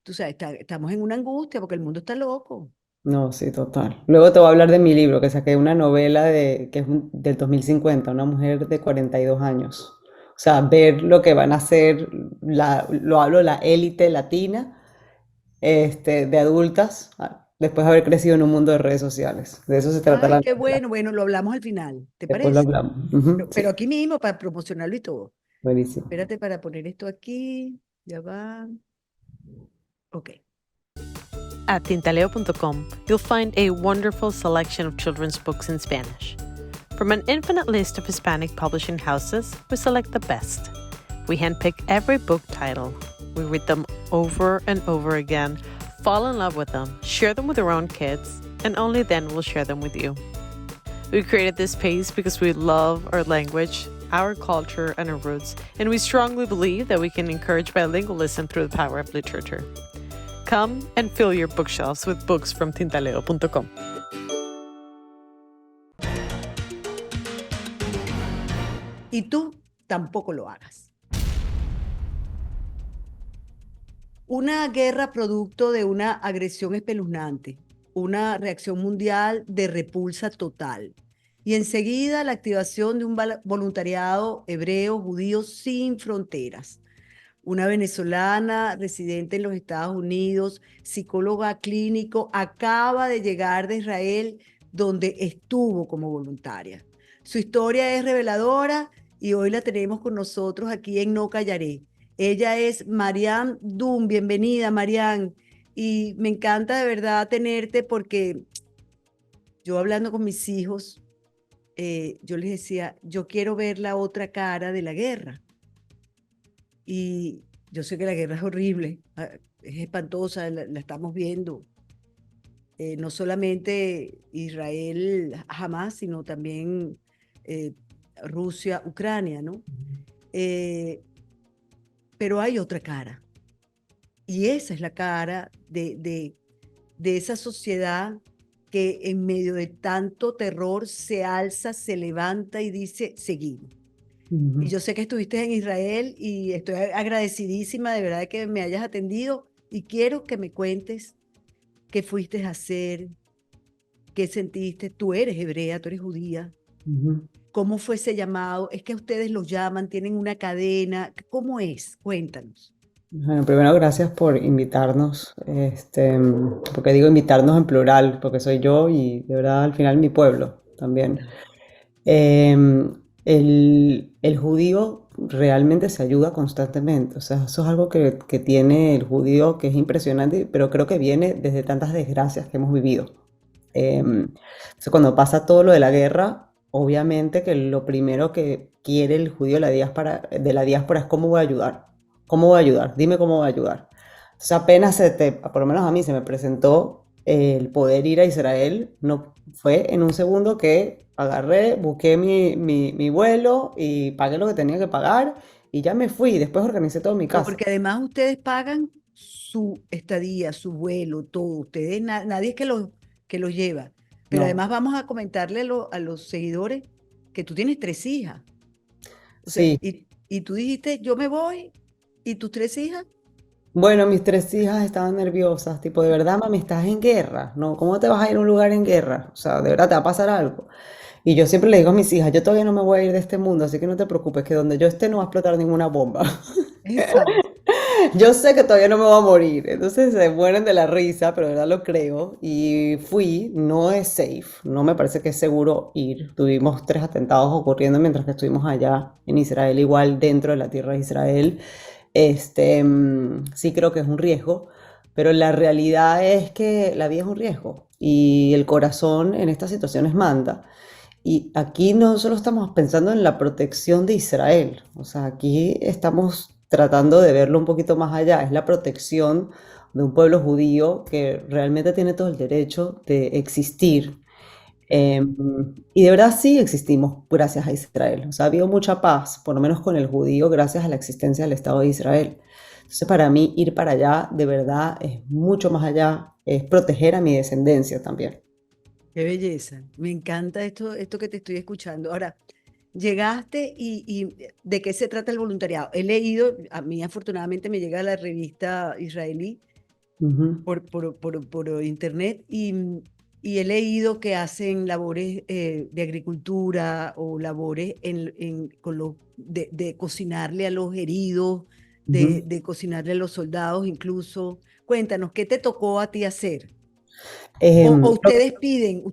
tú sabes, estamos en una angustia porque el mundo está loco. No, sí, total. Luego te voy a hablar de mi libro, que saqué una novela que es del 2050, una mujer de 42 años. O sea, ver lo que van a hacer, lo hablo, la élite latina, de adultas, después de haber crecido en un mundo de redes sociales. De eso se trata Ay, la qué novela. bueno, bueno, lo hablamos al final, ¿te Después lo parece? hablamos. Ujú, Pero sí, aquí mismo para promocionarlo y todo. buenísimo. Espérate para poner esto aquí, ya va. Ok. At tintaleo.com, you'll find a wonderful selection of children's books in Spanish. From an infinite list of Hispanic publishing houses, we select the best. We handpick every book title. We read them over and over again, fall in love with them, share them with our own kids, and only then we'll share them with you. We created this space because we love our language, our culture, and our roots, and we strongly believe that we can encourage bilingualism through the power of literature. Come and fill your bookshelves with books from tintaleo.com. Y tú tampoco lo hagas. Una guerra producto de una agresión espeluznante, una reacción mundial de repulsa total. Y enseguida la activación de un voluntariado hebreo judío sin fronteras. Una venezolana residente en los Estados Unidos, psicóloga clínico, acaba de llegar de Israel, donde estuvo como voluntaria. Su historia es reveladora y hoy la tenemos con nosotros aquí en No Callaré. Ella es Mariam Dum. Bienvenida, Mariam. Y me encanta de verdad tenerte porque yo hablando con mis hijos, yo les decía, yo quiero ver la otra cara de la guerra. Y yo sé que la guerra es horrible, es espantosa, la estamos viendo. No solamente Israel, Hamas, sino también eh, Rusia, Ucrania, ¿no? Eh, pero hay otra cara. Y esa es la cara de esa sociedad que en medio de tanto terror se alza, se levanta y dice, seguimos. Y Ujú. yo sé que estuviste en Israel y estoy agradecidísima de verdad de que me hayas atendido y quiero que me cuentes qué fuiste a hacer, qué sentiste. Tú eres hebrea, tú eres judía. Ujú. ¿Cómo fue ese llamado? ¿Es que ustedes los llaman, tienen una cadena? ¿Cómo es? Cuéntanos. Bueno, primero gracias por invitarnos, porque digo invitarnos en plural, porque soy yo y de verdad al final mi pueblo también. El judío realmente se ayuda constantemente, o sea, eso es algo que tiene el judío que es impresionante, pero creo que viene desde tantas desgracias que hemos vivido. Entonces, cuando pasa todo lo de la guerra, obviamente que lo primero que quiere el judío de la diáspora es cómo voy a ayudar. ¿Cómo voy a ayudar? Dime cómo voy a ayudar. Entonces, por lo menos a mí se me presentó el poder ir a Israel, no fue en un segundo que agarré, busqué mi vuelo y pagué lo que tenía que pagar y ya me fui. Después organicé todo en mi No, casa. porque además ustedes pagan su estadía, su vuelo, todo. Ustedes, nadie es que los lleva. Pero No, además vamos a comentarle a los seguidores que tú tienes tres hijas. O sea, sí. y tú dijiste, yo me voy, y tus tres hijas. Bueno, mis tres hijas estaban nerviosas, tipo, de verdad, mami, estás en guerra, ¿no? ¿Cómo te vas a ir a un lugar en guerra? O sea, de verdad te va a pasar algo. Y yo siempre le digo a mis hijas, yo todavía no me voy a ir de este mundo, así que no te preocupes, que donde yo esté no va a explotar ninguna bomba. Exacto. Yo sé que todavía no me voy a morir, entonces se mueren de la risa, pero de verdad lo creo. Y fui, no es safe, no me parece que es seguro ir. Tuvimos tres atentados ocurriendo mientras que estuvimos allá en Israel, igual dentro de la tierra de Israel. Sí creo que es un riesgo, pero la realidad es que la vida es un riesgo y el corazón en estas situaciones manda. Y aquí no solo estamos pensando en la protección de Israel, o sea, aquí estamos tratando de verlo un poquito más allá, es la protección de un pueblo judío que realmente tiene todo el derecho de existir. Y de verdad sí existimos gracias a Israel, o sea, ha habido mucha paz, por lo menos con el judío, gracias a la existencia del Estado de Israel. Entonces, para mí ir para allá de verdad es mucho más allá, es proteger a mi descendencia también. Qué belleza. Me encanta esto que te estoy escuchando. Ahora, llegaste y ¿de qué se trata el voluntariado? He leído, a mí afortunadamente me llega la revista israelí, Ujú, por internet y he leído que hacen labores de agricultura o labores de cocinarle a los heridos, ujú. de cocinarle a los soldados incluso. Cuéntanos, ¿qué te tocó a ti hacer? O Lo ustedes piden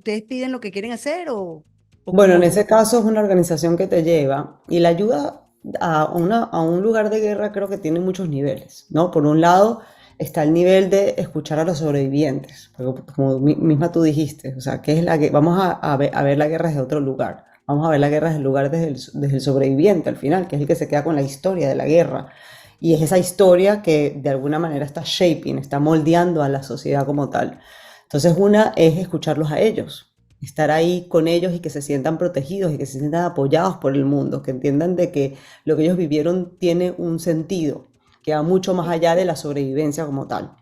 lo que quieren hacer o Bueno, en cómo ese funciona? caso es una organización que te lleva y la ayuda a un lugar de guerra creo que tiene muchos niveles, ¿no? Por un lado está el nivel de escuchar a los sobrevivientes, porque como misma tú dijiste, o sea, ¿qué es la que vamos a ver la guerra desde otro lugar? Vamos a ver la guerra desde el lugar desde el sobreviviente al final, que es el que se queda con la historia de la guerra. Y es esa historia que de alguna manera está shaping, está moldeando a la sociedad como tal. Entonces, una es escucharlos a ellos, estar ahí con ellos y que se sientan protegidos y que se sientan apoyados por el mundo, que entiendan de que lo que ellos vivieron tiene un sentido, que va mucho más ¿Y, allá de la sobrevivencia como tal.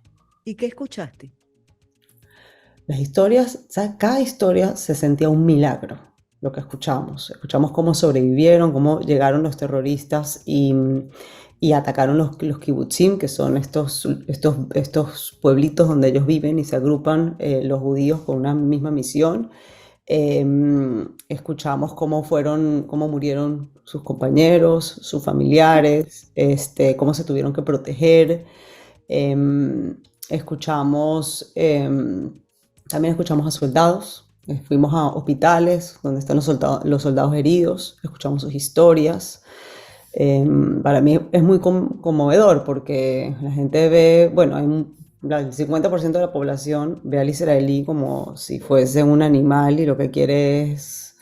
y qué escuchaste? Las historias, ¿sabes? Cada historia se sentía un milagro, lo que escuchamos. Escuchamos cómo sobrevivieron, cómo llegaron los terroristas y atacaron los kibutzim, que son estos pueblitos donde ellos viven y se agrupan los judíos con una misma misión. Escuchamos cómo murieron sus compañeros, sus familiares, cómo se tuvieron que proteger. Escuchamos, también escuchamos a soldados, fuimos a hospitales donde están los soldados heridos, escuchamos sus historias. Para mí es muy conmovedor porque la gente ve, bueno, el 50% de la población ve al israelí como si fuese un animal y lo que quiere es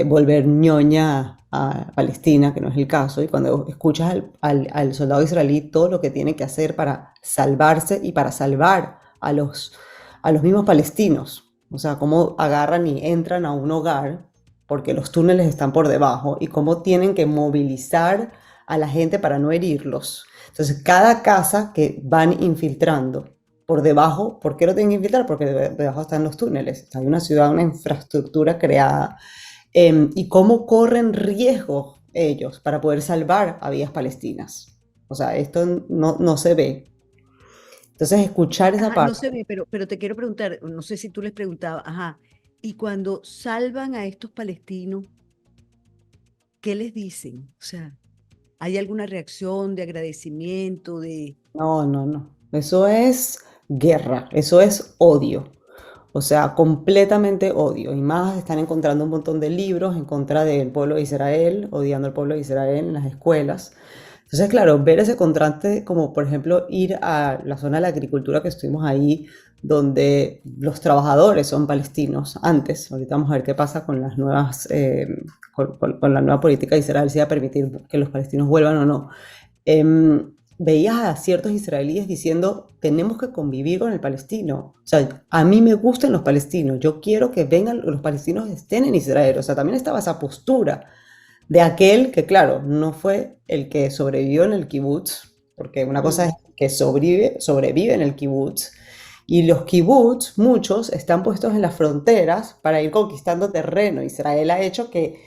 volver ñoña a Palestina, que no es el caso, y cuando escuchas al soldado israelí todo lo que tiene que hacer para salvarse y para salvar a los mismos palestinos, o sea, cómo agarran y entran a un hogar porque los túneles están por debajo y cómo tienen que movilizar a la gente para no herirlos. Entonces, cada casa que van infiltrando por debajo, ¿por qué lo tienen que infiltrar? Porque debajo están los túneles, hay una ciudad, una infraestructura creada y cómo corren riesgo ellos para poder salvar a vidas palestinas. O sea, esto no se ve. Entonces, escuchar esa Ajá, no parte. se ve, pero te quiero preguntar, no sé si tú les preguntabas, ajá, y cuando salvan a estos palestinos, ¿qué les dicen? O sea, ¿hay alguna reacción de agradecimiento, de... No. Eso es guerra, eso es odio. O sea, completamente odio. Y más están encontrando un montón de libros en contra del pueblo de Israel, odiando al pueblo de Israel en las escuelas. Entonces, claro, ver ese contraste, como por ejemplo ir a la zona de la agricultura que estuvimos ahí, donde los trabajadores son palestinos antes. Ahorita vamos a ver qué pasa con las nuevas, con la nueva política de Israel, si va a permitir que los palestinos vuelvan o no. Veías a ciertos israelíes diciendo, tenemos que convivir con el palestino. O sea, a mí me gustan los palestinos, yo quiero que vengan los palestinos estén en Israel. O sea, también estaba esa postura de aquel que, claro, no fue el que sobrevivió en el kibutz, porque una cosa es Mm, que sobrevive en el kibutz, y los kibutz, muchos, están puestos en las fronteras para ir conquistando terreno. Israel ha hecho que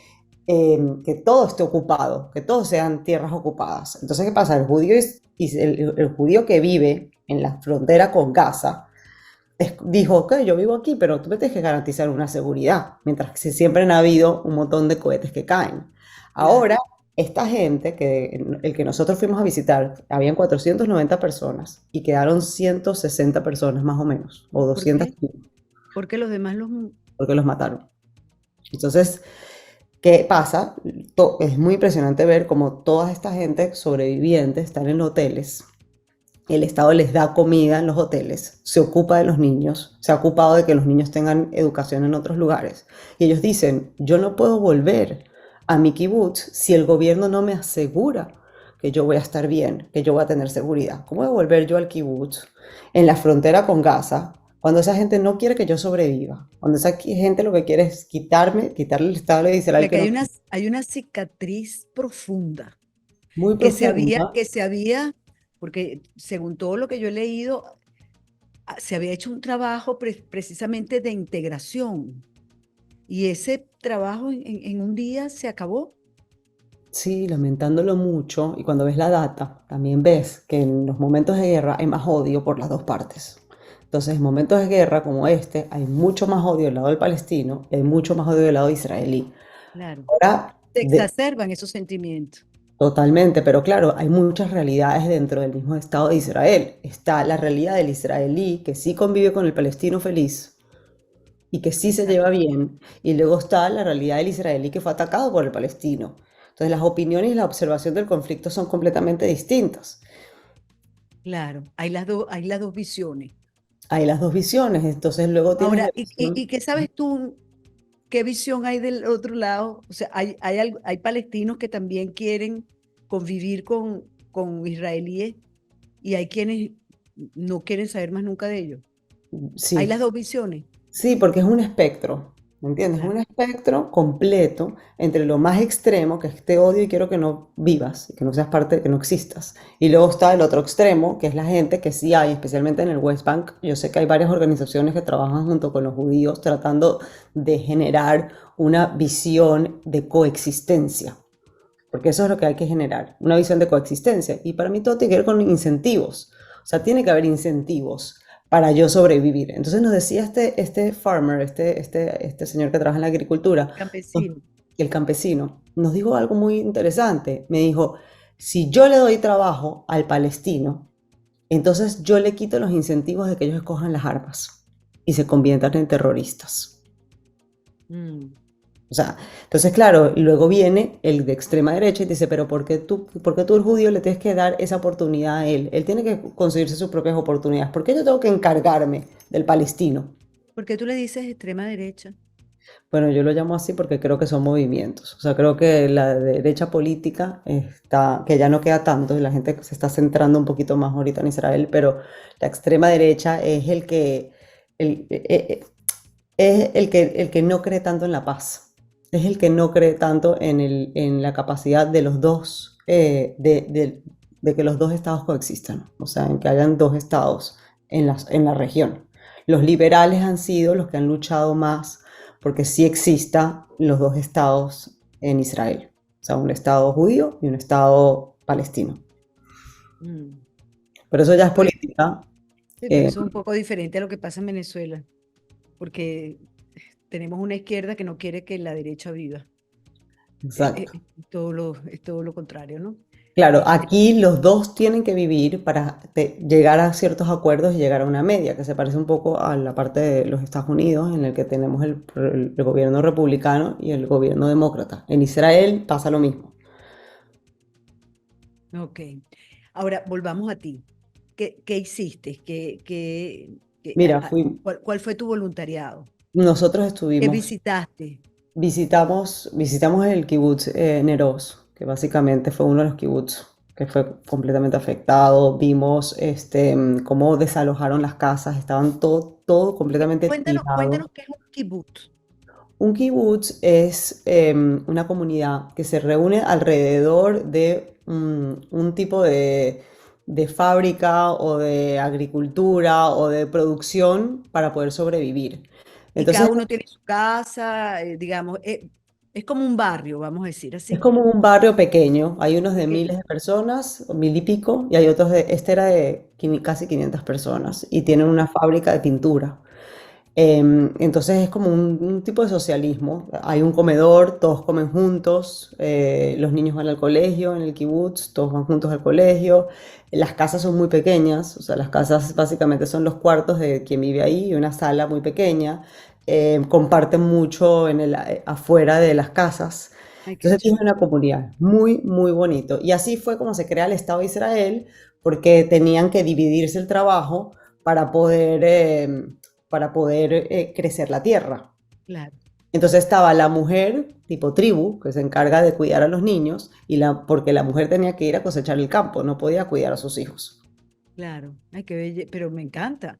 todo esté ocupado, que todos sean tierras ocupadas. Entonces, ¿qué pasa? El judío que vive en la frontera con Gaza dijo, ok, yo vivo aquí, pero tú me tienes que garantizar una seguridad, mientras que siempre han habido un montón de cohetes que caen. Ahora, claro. esta gente, el que nosotros fuimos a visitar, habían 490 personas y quedaron 160 personas más o menos, o ¿Por 200 qué? Porque los demás los... porque los mataron. Entonces, ¿qué pasa? Es muy impresionante ver cómo toda esta gente sobreviviente están en hoteles. El Estado les da comida en los hoteles, se ocupa de los niños, se ha ocupado de que los niños tengan educación en otros lugares. Y ellos dicen, yo no puedo volver a mi kibutz si el gobierno no me asegura que yo voy a estar bien, que yo voy a tener seguridad. ¿Cómo voy a volver yo al kibutz en la frontera con Gaza cuando esa gente no quiere que yo sobreviva? Cuando esa gente lo que quiere es quitarle el Estado de O Israel sea, que que no hay una cicatriz profunda muy que profunda. se había, porque según todo lo que yo he leído, se había hecho un trabajo precisamente de integración y ese trabajo en un día se acabó. Sí, lamentándolo mucho, y cuando ves la data, también ves que en los momentos de guerra hay más odio por las dos partes. Entonces, en momentos de guerra como este, hay mucho más odio del lado del palestino y hay mucho más odio del lado israelí. Claro. Ahora, Se exacerban esos sentimientos. totalmente, pero claro, hay muchas realidades dentro del mismo Estado de Israel. Está la realidad del israelí que sí convive con el palestino feliz y que sí se lleva Exacto. bien, y luego está la realidad del israelí que fue atacado por el palestino. Entonces las opiniones y la observación del conflicto son completamente distintas. Claro. Hay las dos visiones. Hay las dos visiones, entonces luego tienes la Ahora, visión. y qué sabes tú? ¿Qué visión hay del otro lado? O sea, hay palestinos que también quieren convivir con israelíes y hay quienes no quieren saber más nunca de ellos. Hay Sí, las dos visiones. sí, porque es un espectro, ¿me entiendes? Es Claro. un espectro completo entre lo más extremo, que es te odio y quiero que no vivas, y que no seas parte, que no existas. Y luego está el otro extremo, que es la gente que sí hay, especialmente en el West Bank. Yo sé que hay varias organizaciones que trabajan junto con los judíos tratando de generar una visión de coexistencia. Porque eso es lo que hay que generar, una visión de coexistencia. Y para mí todo tiene que ver con incentivos. O sea, tiene que haber incentivos para yo sobrevivir. Entonces nos decía este farmer, este señor que trabaja en la agricultura, Campesino. el campesino, nos dijo algo muy interesante. Me dijo, si yo le doy trabajo al palestino, entonces yo le quito los incentivos de que ellos escojan las armas y se conviertan en terroristas. Mm. O sea, entonces, claro, y luego viene el de extrema derecha y te dice, pero ¿por qué tú el judío le tienes que dar esa oportunidad a él? Él tiene que conseguirse sus propias oportunidades. ¿Por qué yo tengo que encargarme del palestino? ¿Por qué tú le dices extrema derecha? Bueno, yo lo llamo así porque creo que son movimientos. O sea, creo que la derecha política está, que ya no queda tanto, y la gente se está centrando un poquito más ahorita en Israel, pero la extrema derecha es el que no cree tanto en la paz. Es el que no cree tanto en la capacidad de los dos, de que los dos estados coexistan. O sea, en que hayan dos estados en la región. Los liberales han sido los que han luchado más porque sí exista los dos estados en Israel. O sea, un estado judío y un estado palestino. Mm. Pero eso ya es Pues política. sí, pero eh, eso es un poco diferente a lo que pasa en Venezuela, porque tenemos una izquierda que no quiere que la derecha viva. exacto. Es todo lo contrario, ¿no? Claro, Este, aquí los dos tienen que vivir para llegar a ciertos acuerdos y llegar a una media, que se parece un poco a la parte de los Estados Unidos, en el que tenemos el gobierno republicano y el gobierno demócrata. En Israel pasa lo mismo. ok. Ahora, volvamos a ti. ¿Qué hiciste? Mira, ¿Cuál fue tu voluntariado? nosotros ¿Qué estuvimos, visitaste? visitamos el kibutz Neroz, que básicamente fue uno de los kibutz que fue completamente afectado. Vimos cómo desalojaron las casas, estaban todo completamente Cuéntanos tirado. qué es un kibutz. Un kibutz es una comunidad que se reúne alrededor de un tipo de fábrica o de agricultura o de producción para poder sobrevivir. Y Entonces cada uno tiene su casa, digamos, es como un barrio, vamos a decir es así. como un barrio pequeño. Hay unos de Pequeño. miles de personas, o mil y pico, y hay otros este era de casi 500 personas y tienen una fábrica de pintura. Entonces es como un tipo de socialismo. Hay un comedor, todos comen juntos, los niños van al colegio en el kibutz, todos van juntos al colegio. Las casas son muy pequeñas, o sea, las casas básicamente son los cuartos de quien vive ahí y una sala muy pequeña. Comparten mucho afuera de las casas. Ay, qué Entonces tiene chévere. una comunidad muy, muy bonito. Y así fue como se crea el Estado de Israel, porque tenían que dividirse el trabajo para poder crecer la tierra. Claro, Entonces estaba la mujer, tipo tribu, que se encarga de cuidar a los niños, porque la mujer tenía que ir a cosechar el campo, no podía cuidar a sus hijos. claro. Ay, qué belle, pero me encanta.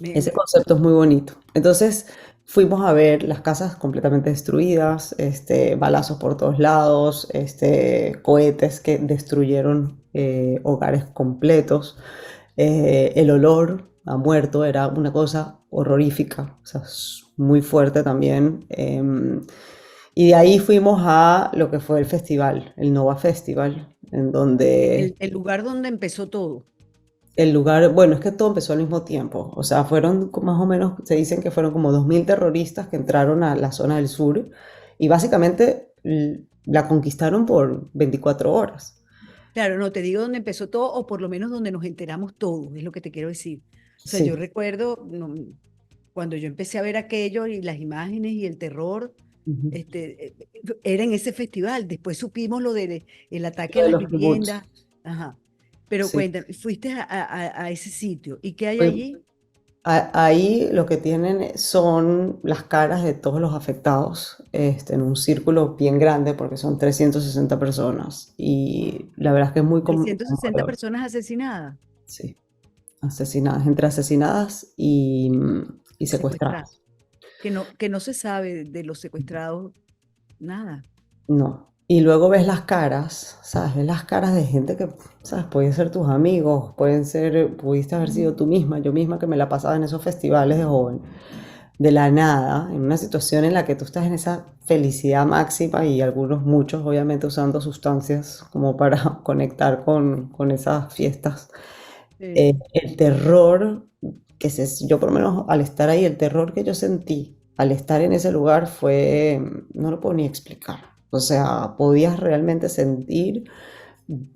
Ese concepto es muy bonito. Entonces fuimos a ver las casas completamente destruidas, balazos por todos lados, cohetes que destruyeron hogares completos. El olor a muerto era una cosa horrorífica, o sea, muy fuerte también. Y de ahí fuimos a lo que fue el festival, el Nova Festival, en donde El lugar donde empezó todo. el lugar, bueno, es que todo empezó al mismo tiempo. O sea, fueron más o menos, se dicen que fueron como 2000 terroristas que entraron a la zona del sur y básicamente la conquistaron por 24 horas. Claro, no te digo dónde empezó todo, o por lo menos donde nos enteramos todos, es lo que te quiero decir. O sea, yo Sí. recuerdo cuando yo empecé a ver aquello y las imágenes y el terror, Ujú. era en ese festival. Después supimos lo del el ataque Lo a de las los kibbutz. viviendas. Ajá. Pero Sí. cuéntame, fuiste a ese sitio. ¿Y qué hay Fue- allí? Ahí lo que tienen son las caras de todos los afectados, en un círculo bien grande porque son 360 personas y la verdad es que es muy 360 conmovedor. personas asesinadas, Sí, asesinadas, entre asesinadas y secuestradas, secuestradas. que no se sabe de los secuestrados nada. No. Y luego ves las caras, ¿sabes? Ves las caras de gente que, ¿sabes? Pueden ser tus amigos, pueden ser, pudiste haber sido tú misma, yo misma que me la pasaba en esos festivales de joven, de la nada, en una situación en la que tú estás en esa felicidad máxima y algunos, muchos, obviamente usando sustancias como para conectar con esas fiestas. El terror yo por lo menos al estar ahí, el terror que yo sentí al estar en ese lugar fue, no lo puedo ni explicar. O sea, podías realmente sentir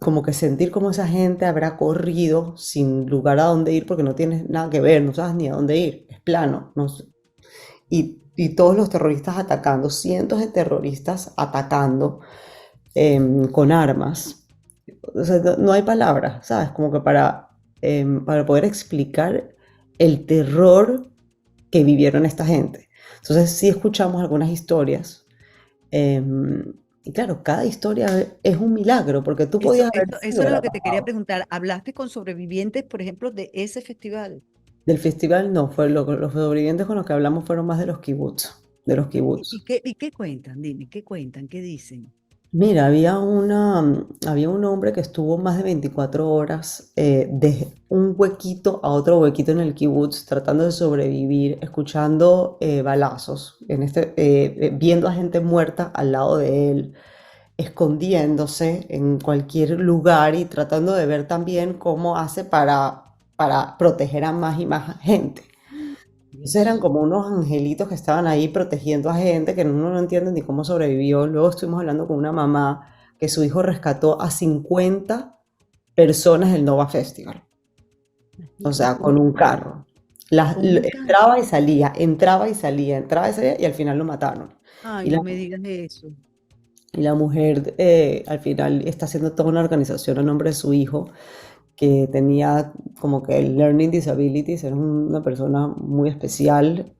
como esa gente habrá corrido sin lugar a dónde ir porque no tienes nada que ver, no sabes ni a dónde ir, es plano. No sé. Y todos los terroristas atacando, cientos de terroristas atacando con armas. O sea, no hay palabras, ¿sabes? Como que para poder explicar el terror que vivieron esta gente. Entonces sí escuchamos algunas historias. Y claro, cada historia es un milagro, porque tú podías haber Eso sido era el lo que te quería atacado. preguntar. ¿Hablaste con sobrevivientes, por ejemplo, de ese festival? Del festival no, los sobrevivientes con los que hablamos fueron más de los kibbutz, de los kibbutz. Y qué cuentan? Dime, ¿qué cuentan? ¿Qué dicen? Mira, había un hombre que estuvo más de 24 horas de un huequito a otro huequito en el kibutz tratando de sobrevivir, escuchando balazos, viendo a gente muerta al lado de él, escondiéndose en cualquier lugar y tratando de ver también cómo hace para proteger a más y más gente. Entonces eran Dios. como unos angelitos que estaban ahí protegiendo a gente que uno no entiende ni cómo sobrevivió. Luego estuvimos hablando con una mamá que su hijo rescató a 50 personas del Nova Festival, o Imagínate, sea, con un carro. con un carro. Entraba y salía, entraba y salía, entraba y salía y al final lo mataron. Ay, Y no la, me digas eso. y la mujer al final está haciendo toda una organización a nombre de su hijo que tenía como que learning disabilities, era una persona muy especial,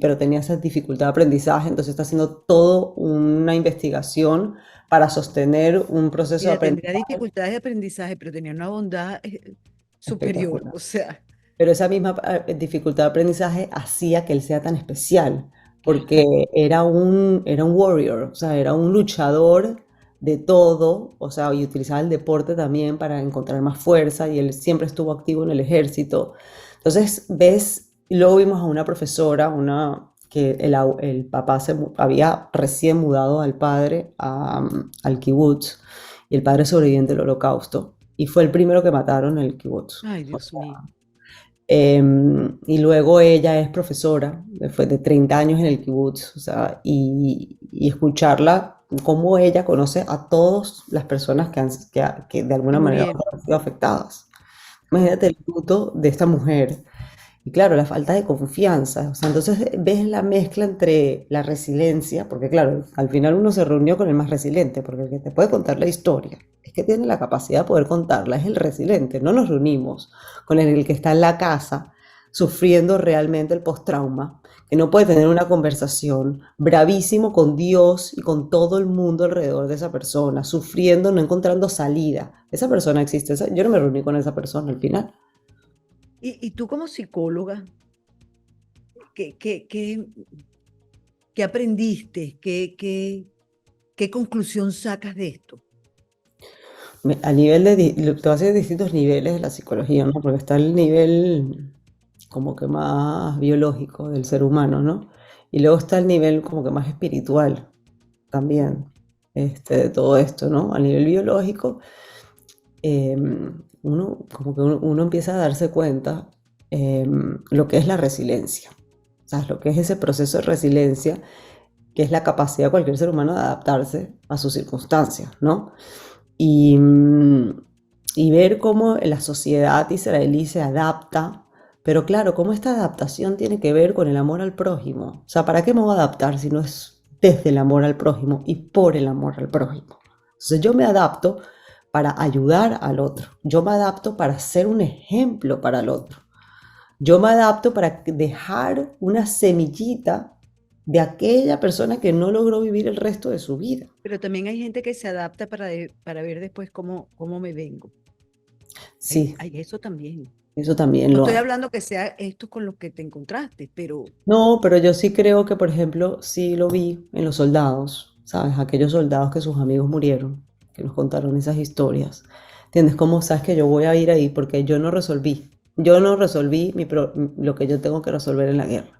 pero tenía esa dificultad de aprendizaje, entonces está haciendo toda una investigación para sostener un proceso de Mira, tendría aprendizaje dificultades de aprendizaje, pero tenía una bondad superior. espectacular. O sea, Pero esa misma dificultad de aprendizaje hacía que él sea tan especial, porque era un warrior, o sea, era un luchador de todo, o sea, y utilizaba el deporte también para encontrar más fuerza, y él siempre estuvo activo en el ejército. Entonces, y luego vimos a una profesora, que el papá había recién mudado al padre al kibutz, y el padre sobreviviente del holocausto, y fue el primero que mataron en el kibutz. ay, Dios mío. Y luego ella es profesora, fue de 30 años en el kibutz, o sea, y escucharla, cómo ella conoce a todas las personas que de Que alguna manera u murieron. otra han sido afectadas. Wow. Imagínate el luto de esta mujer y claro, la falta de confianza. O sea, entonces ves la mezcla entre la resiliencia, porque claro, al final uno se reunió con el más resiliente, porque el que te puede contar la historia es que tiene la capacidad de poder contarla, es el resiliente. No nos reunimos con el que está en la casa sufriendo realmente el postrauma, que no puede tener una conversación bravísimo con Dios y con todo el mundo alrededor de esa persona, sufriendo, no encontrando salida. Esa persona existe, yo no me reuní con esa persona al final. Y tú como psicóloga, ¿qué, qué, qué, qué aprendiste? ¿Qué conclusión sacas de esto? A nivel te voy a decir distintos niveles de la psicología, ¿no? Porque está el nivel como que más biológico del ser humano, ¿no? Y luego está el nivel como que más espiritual también, de todo esto, ¿no? A nivel biológico, uno empieza a darse cuenta lo que es la resiliencia, ¿sabes? Lo que es ese proceso de resiliencia, que es la capacidad de cualquier ser humano de adaptarse a sus circunstancias, ¿no? Y, y ver cómo la sociedad israelí se adapta, pero claro, cómo esta adaptación tiene que ver con el amor al prójimo. O sea, ¿para qué me voy a adaptar si no es desde el amor al prójimo y por el amor al prójimo? Entonces yo me adapto para ayudar al otro, yo me adapto para ser un ejemplo para el otro, yo me adapto para dejar una semillita de aquella persona que no logró vivir el resto de su vida. Pero también hay gente que se adapta para ver después cómo me vengo. Sí, Hay eso también. eso también No lo estoy hay. hablando que sea esto con lo que te encontraste, pero No, pero yo sí creo que, por ejemplo, sí lo vi en los soldados, ¿sabes? Aquellos soldados que sus amigos murieron, que nos contaron esas historias. ¿Entiendes? ¿Cómo sabes que yo voy a ir ahí? Porque yo no resolví lo que yo tengo que resolver en la guerra.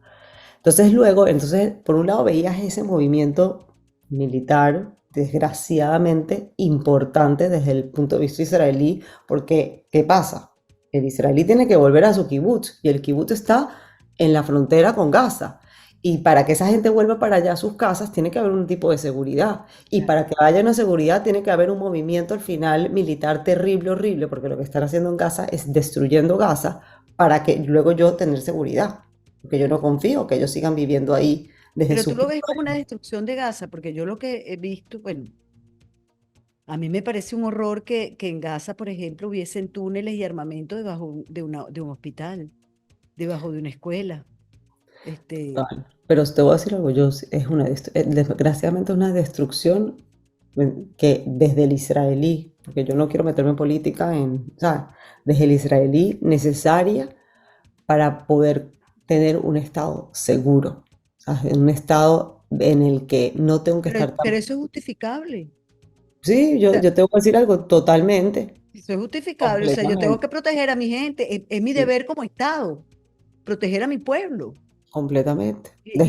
Entonces, por un lado veías ese movimiento militar, desgraciadamente importante desde el punto de vista israelí, porque ¿qué pasa? El israelí tiene que volver a su kibutz y el kibutz está en la frontera con Gaza. Y para que esa gente vuelva para allá a sus casas, tiene que haber un tipo de seguridad. Y claro. para que haya una seguridad, tiene que haber un movimiento al final militar terrible, horrible, porque lo que están haciendo en Gaza es destruyendo Gaza para que luego yo tener seguridad. Porque yo no confío que ellos sigan viviendo ahí desde Pero su tú lo punto ves como de una vista. destrucción de Gaza, porque yo lo que he visto, bueno, a mí me parece un horror que en Gaza, por ejemplo, hubiesen túneles y armamento debajo de un hospital, debajo de una escuela. Este, Total. Pero te voy a decir algo, desgraciadamente es una destrucción que desde el israelí, porque yo no quiero meterme en política, ¿sabes? Desde el israelí necesaria para poder tener un estado seguro, ¿sabes? Un estado en el que no tengo que estar pero tan... eso es justificable. Sí, O sea, yo te voy a decir algo totalmente, eso es justificable. O sea, yo tengo completamente, que proteger a mi gente. Es mi sí, deber como Estado, proteger a mi pueblo. completamente. Y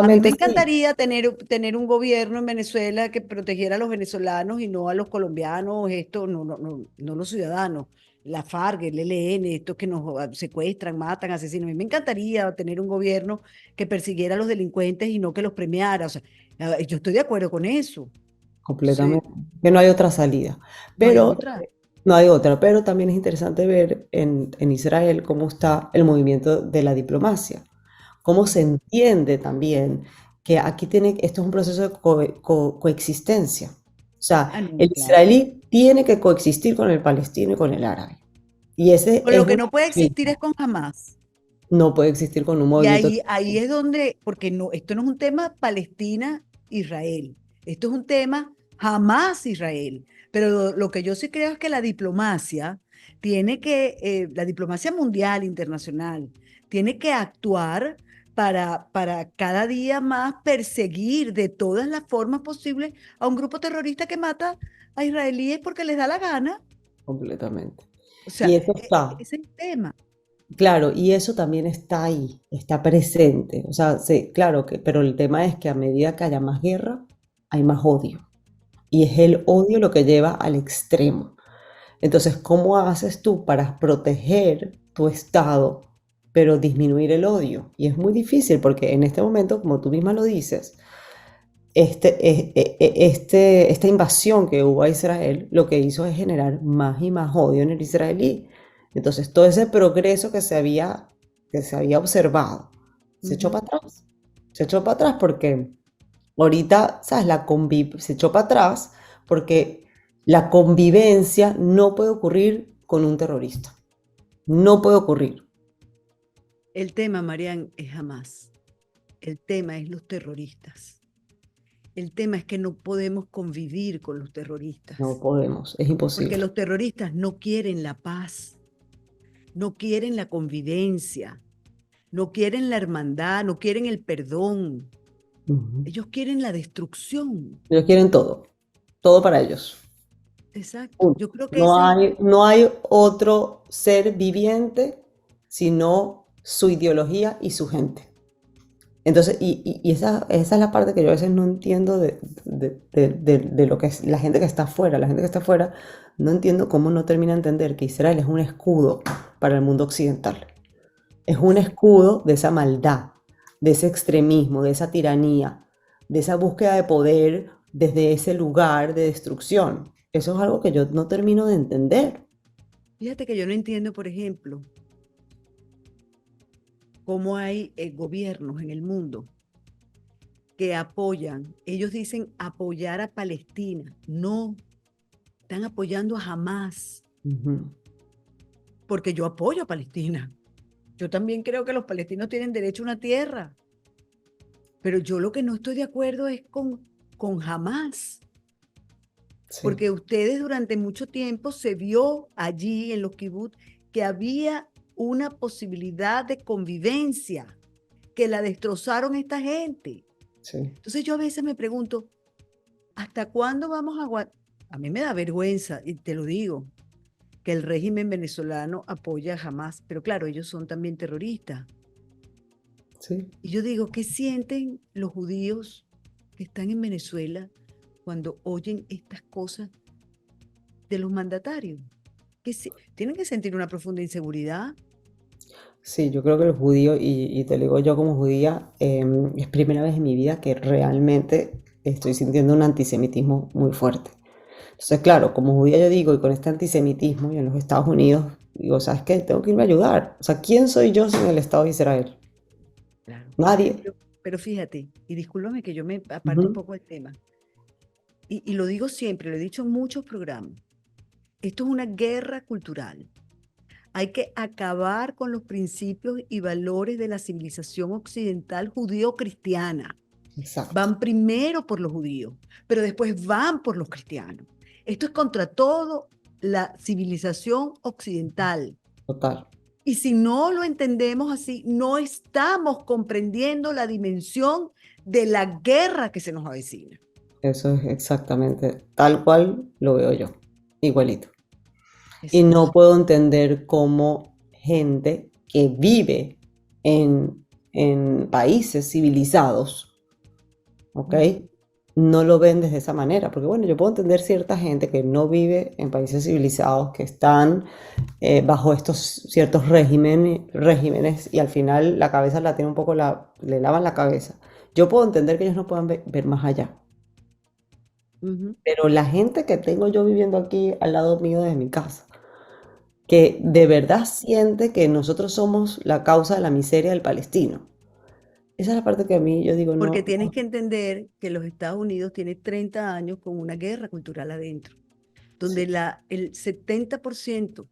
a mí me Desgraciadamente sí, encantaría tener un gobierno en Venezuela que protegiera a los venezolanos y no a los colombianos, esto, no los ciudadanos, la FARC, el ELN, estos que nos secuestran, matan, asesinan. A mí me encantaría tener un gobierno que persiguiera a los delincuentes y no que los premiara. O sea, yo estoy de acuerdo con eso. Sí, completamente, que no hay otra salida. no hay Pero otra. no hay otra, pero también es interesante ver en Israel cómo está el movimiento de la diplomacia, cómo se Ujú. entiende también que esto es un proceso de coexistencia. O Ah, sea, no, el claro. israelí tiene que coexistir con el palestino y con el árabe. Y ese Con es lo que un no puede existir es movimiento. con jamás. No puede existir con un Y movimiento. ahí es donde, porque no, esto no es un tema Palestina-Israel, esto es un tema jamás-Israel. Pero lo que yo sí creo es que la diplomacia la diplomacia mundial, internacional, tiene que actuar para cada día más perseguir de todas las formas posibles a un grupo terrorista que mata a israelíes porque les da la gana. Completamente. O sea, Y eso está. ese es el tema. Claro, y eso también está ahí, está presente. O sea, sí, claro que, pero el tema es que a medida que haya más guerra, hay más odio. Y es el odio lo que lleva al extremo. Entonces, ¿cómo haces tú para proteger tu estado, pero disminuir el odio? Y es muy difícil porque en este momento, como tú misma lo dices, esta invasión que hubo a Israel lo que hizo es generar más y más odio en el israelí. Entonces, todo ese progreso que se había observado se echó Ujú. para atrás. Se echó para atrás porque ahorita, ¿sabes? Se echó para atrás porque la convivencia no puede ocurrir con un terrorista. No puede ocurrir. El tema, Marian, es jamás. El tema es los terroristas. El tema es que no podemos convivir con los No terroristas, podemos, es porque imposible. los terroristas no quieren la paz, no quieren la convivencia, no quieren la hermandad, no quieren el perdón. Ujú. Ellos quieren la destrucción. Ellos quieren todo, todo para ellos. Exacto. Punto. Yo creo que ese es No hay otro ser viviente sino su ideología y su gente. Entonces, y esa es la parte que yo a veces no entiendo de lo que es la gente que está afuera. La gente que está afuera no entiendo cómo no termina de entender que Israel es un escudo para el mundo occidental. Es un escudo de esa maldad, de ese extremismo, de esa tiranía, de esa búsqueda de poder desde ese lugar de destrucción. Eso es algo que yo no termino de entender. Fíjate que yo no entiendo, por ejemplo, cómo hay gobiernos en el mundo que apoyan, ellos dicen apoyar a Palestina. No, están apoyando a Hamas, Ujú. porque yo apoyo a Palestina. Yo también creo que los palestinos tienen derecho a una tierra, pero yo lo que no estoy de acuerdo es con Hamas, Sí, porque ustedes durante mucho tiempo se vio allí en los kibbutz que había una posibilidad de convivencia, que la destrozaron esta gente. sí, Entonces yo a veces me pregunto, ¿hasta cuándo vamos a aguantar? A mí me da vergüenza, y te lo digo, que el régimen venezolano apoya a Hamas, pero claro, ellos son también terroristas. sí. Y yo digo, ¿qué sienten los judíos que están en Venezuela cuando oyen estas cosas de los mandatarios? Tienen que sentir una profunda inseguridad. Sí, yo creo que los judíos, y te lo digo yo como judía, es primera vez en mi vida que realmente estoy sintiendo un antisemitismo muy fuerte. Entonces, claro, como judía yo digo, y con este antisemitismo y en los Estados Unidos, digo, ¿sabes qué? Tengo que irme a ayudar. O sea, ¿quién soy yo sin el Estado de Israel? Claro. Nadie. Pero fíjate, y discúlpame que yo me aparte un Ujú. poco del tema, y lo digo siempre, lo he dicho en muchos programas, esto es una guerra cultural. Hay que acabar con los principios y valores de la civilización occidental judío-cristiana. Exacto, Van primero por los judíos, pero después van por los cristianos. Esto es contra todo la civilización occidental. total. Y si no lo entendemos así, no estamos comprendiendo la dimensión de la guerra que se nos avecina. Eso es exactamente tal cual lo veo yo, igualito. Y no Exacto. puedo entender cómo gente que vive en países civilizados, ¿ok? Ujú. No lo ven desde esa manera, porque bueno, yo puedo entender cierta gente que no vive en países civilizados, que están bajo estos ciertos regímenes y al final la cabeza la tiene un poco, le lavan la cabeza. Yo puedo entender que ellos no puedan ver más allá, Ujú. pero la gente que tengo yo viviendo aquí al lado mío de mi casa, que de verdad siente que nosotros somos la causa de la miseria del palestino. Esa es la parte que a mí yo digo, Porque no, tienes que entender que los Estados Unidos tiene 30 años con una guerra cultural adentro, donde sí, el 70%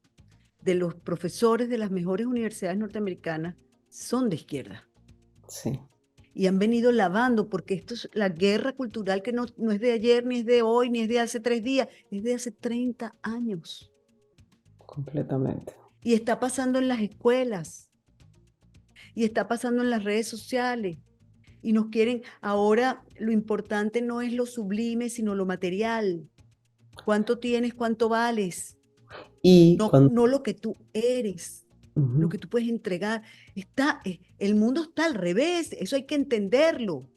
de los profesores de las mejores universidades norteamericanas son de izquierda sí, y han venido lavando, porque esto es la guerra cultural que no es de ayer, ni es de hoy, ni es de hace 3 días, es de hace 30 años. completamente. Y está pasando en las escuelas, y está pasando en las redes sociales. Y nos quieren, ahora lo importante no es lo sublime, sino lo material. ¿Cuánto tienes? ¿Cuánto vales? Y No, cuando, no lo que tú eres, lo ujú, que tú puedes entregar. El mundo está al revés, eso hay que entenderlo.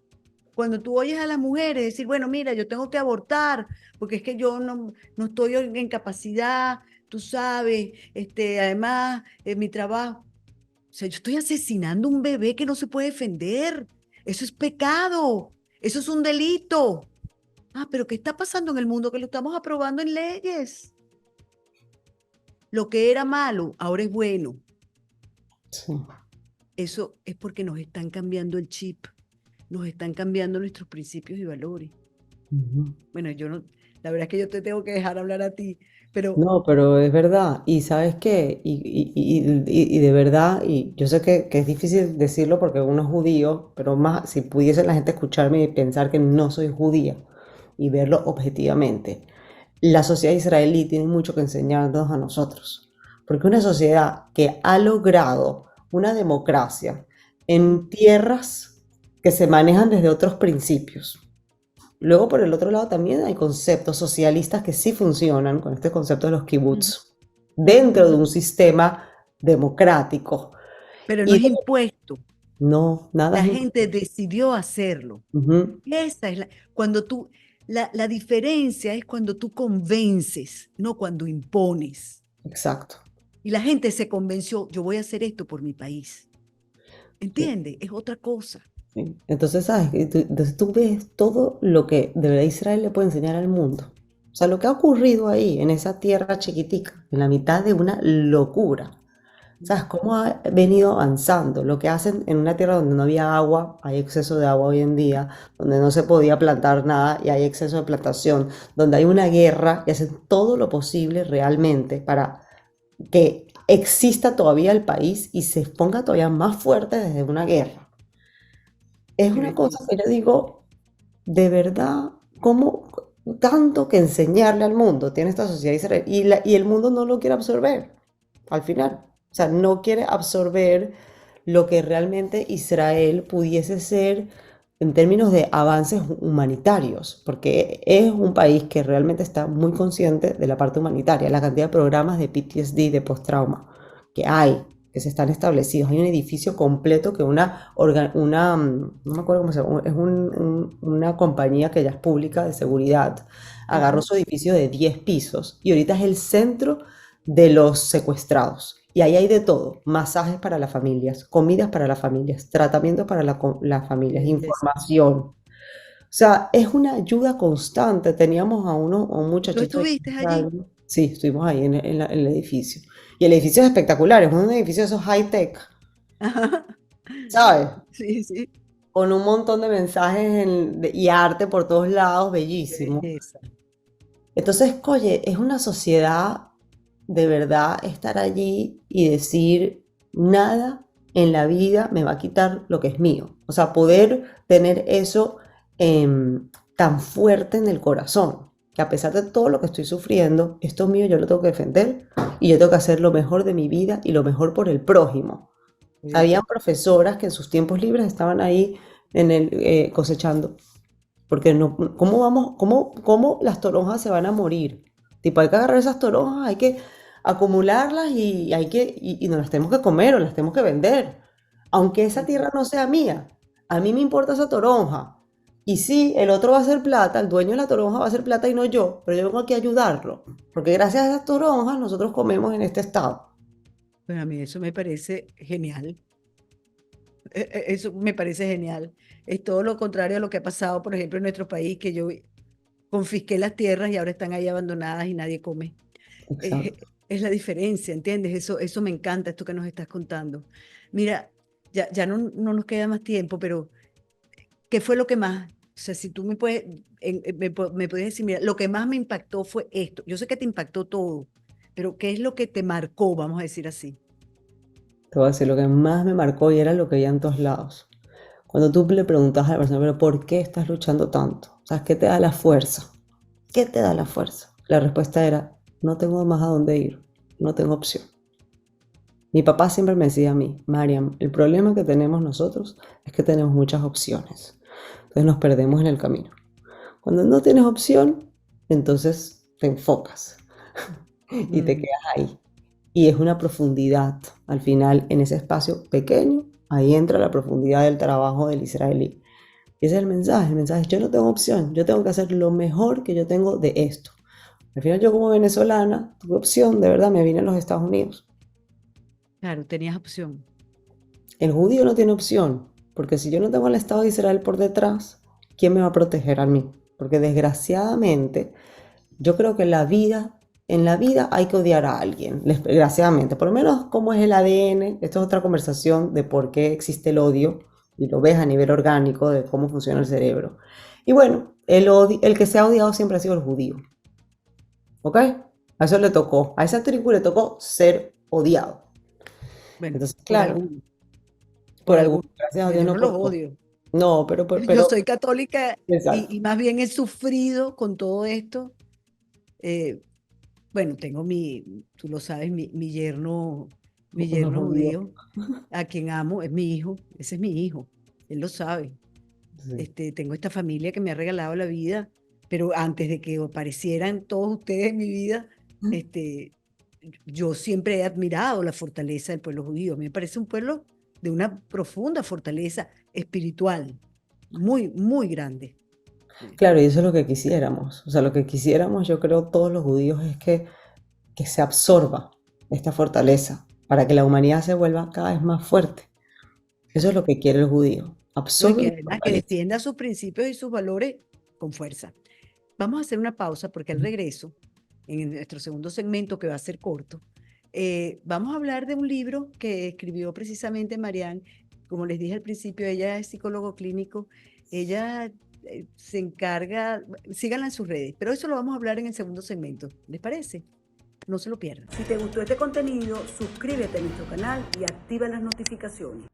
Cuando tú oyes a las mujeres decir, bueno, mira, yo tengo que abortar, porque es que yo no estoy en capacidad, tú sabes, además, mi trabajo. O sea, yo estoy asesinando un bebé que no se puede defender. Eso es pecado. Eso es un delito. Ah, pero ¿qué está pasando en el mundo? Que lo estamos aprobando en leyes. Lo que era malo, ahora es bueno. sí, Eso es porque nos están cambiando el chip. Nos están cambiando nuestros principios y valores. ujú. Bueno, yo no, la verdad es que yo te tengo que dejar hablar a ti, pero No, pero es verdad. Y ¿sabes qué? Y de verdad, y yo sé que es difícil decirlo porque uno es judío, pero más si pudiese la gente escucharme y pensar que no soy judía y verlo objetivamente, la sociedad israelí tiene mucho que enseñarnos a nosotros. Porque una sociedad que ha logrado una democracia en tierras que se manejan desde otros principios. Luego, por el otro lado, también hay conceptos socialistas que sí funcionan, con este concepto de los ujú, kibbutz, dentro de ujú, un sistema democrático. pero no Y es impuesto. No, nada La es gente decidió hacerlo. Ujú, Esa es cuando tú, la diferencia es cuando tú convences, no cuando impones. exacto. Y la gente se convenció, yo voy a hacer esto por mi país. Sí, ¿Entiendes? Es otra cosa. sí. Entonces, ¿sabes? Entonces tú ves todo lo que de verdad Israel le puede enseñar al mundo. O sea, lo que ha ocurrido ahí, en esa tierra chiquitica, en la mitad de una locura. ¿Sabes cómo ha venido avanzando? Lo que hacen en una tierra donde no había agua, hay exceso de agua hoy en día, donde no se podía plantar nada y hay exceso de plantación, donde hay una guerra y hacen todo lo posible realmente para que exista todavía el país y se ponga todavía más fuerte desde una guerra. Es Qué una cosa que belleza. yo digo, de verdad, ¿cómo tanto que enseñarle al mundo tiene esta sociedad israelí? Y el mundo no lo quiere absorber al final. O sea, no quiere absorber lo que realmente Israel pudiese ser en términos de avances humanitarios, porque es un país que realmente está muy consciente de la parte humanitaria, la cantidad de programas de PTSD, de post-trauma que hay, que se están establecidos. Hay un edificio completo que no me acuerdo cómo se llama, es una compañía que ya es pública de seguridad, agarró Ujú. su edificio de 10 pisos y ahorita es el centro de los secuestrados. Y ahí hay de todo, masajes para las familias, comidas para las familias, tratamientos para las Qué familias, belleza. información. O sea, es una ayuda constante. Teníamos a un ¿Tú muchachito de estuviste 15 allí? años. Sí, estuvimos ahí en el edificio. Y el edificio es espectacular, es un edificio de esos high-tech, ¿sabes? Sí, sí. Con un montón de mensajes y arte por todos lados, Qué bellísimo. belleza. Entonces, oye, es una sociedad de verdad estar allí y decir, nada en la vida me va a quitar lo que es mío. O sea, poder tener eso tan fuerte en el corazón, que a pesar de todo lo que estoy sufriendo, esto es mío, yo lo tengo que defender y yo tengo que hacer lo mejor de mi vida y lo mejor por el prójimo. Sí. Habían profesoras que en sus tiempos libres estaban ahí cosechando. Porque no, cómo las toronjas se van a morir? Tipo, hay que agarrar esas toronjas, hay que acumularlas y nos las tenemos que comer o las tenemos que vender. Aunque esa tierra no sea mía, a mí me importa esa toronja. Y sí, el otro va a hacer plata, el dueño de la toronja va a hacer plata y no yo, pero yo vengo aquí a ayudarlo. Porque gracias a esas toronjas nosotros comemos en este estado. Pues a mí eso me parece genial. Eso me parece genial. Es todo lo contrario a lo que ha pasado, por ejemplo, en nuestro país, que yo confisqué las tierras y ahora están ahí abandonadas y nadie come. Exacto. Es la diferencia, ¿entiendes? Eso me encanta, esto que nos estás contando. Mira, ya no nos queda más tiempo, pero ¿qué fue lo que más? O sea, si tú me puedes, me puedes decir, mira, lo que más me impactó fue esto. Yo sé que te impactó todo, pero ¿qué es lo que te marcó, vamos a decir así? Te voy a decir lo que más me marcó y era lo que veía en todos lados. Cuando tú le preguntas a la persona, pero ¿por qué estás luchando tanto? O sea, ¿qué te da la fuerza? ¿Qué te da la fuerza? La respuesta era, no tengo más a dónde ir, no tengo opción. Mi papá siempre me decía a mí, Mariam, el problema que tenemos nosotros es que tenemos muchas opciones. Entonces nos perdemos en el camino. Cuando no tienes opción, entonces te enfocas y te Mm, quedas ahí. Y es una profundidad. Al final, en ese espacio pequeño, ahí entra la profundidad del trabajo del israelí. Y ese es el mensaje es yo no tengo opción, yo tengo que hacer lo mejor que yo tengo de esto. Al final yo como venezolana tuve opción, de verdad, me vine a los Estados Unidos. claro, tenías opción. El judío no tiene opción, porque si yo no tengo el Estado de Israel por detrás, ¿quién me va a proteger a mí? Porque desgraciadamente, yo creo que en la vida hay que odiar a alguien, desgraciadamente, por lo menos como es el ADN, esto es otra conversación de por qué existe el odio, y lo ves a nivel orgánico de cómo funciona el cerebro. Y bueno, el que se ha odiado siempre ha sido el judío, ¿ok? A eso le tocó, a esa tribu le tocó ser odiado. Bueno, Entonces, claro, por por algún, alguno. gracias a Pues Dios yo no no los por todo. odio. No, Yo soy católica exacto. y más bien he sufrido con todo esto. Eh, bueno, tengo tú lo sabes, mi Los yerno judíos. judío, a quien amo, es mi hijo, ese es mi hijo, él lo sabe. Sí. Tengo esta familia que me ha regalado la vida, pero antes de que aparecieran todos ustedes en mi vida, este, yo siempre he admirado la fortaleza del pueblo judío. A mí me parece un pueblo de una profunda fortaleza espiritual, muy, muy grande. Claro, y eso es lo que quisiéramos. O sea, lo que quisiéramos, yo creo, todos los judíos es que se absorba esta fortaleza para que la humanidad se vuelva cada vez más fuerte. Eso es lo que quiere el judío. ¿No? Y Absorbe que la además que fortaleza. defienda sus principios y sus valores con fuerza. Vamos a hacer una pausa porque al regreso, en nuestro segundo segmento, que va a ser corto, vamos a hablar de un libro que escribió precisamente Marianne. Como les dije al principio, ella es psicólogo clínico, ella se encarga, síganla en sus redes, pero eso lo vamos a hablar en el segundo segmento. ¿Les parece? No se lo pierdan. Si te gustó este contenido, suscríbete a nuestro canal y activa las notificaciones.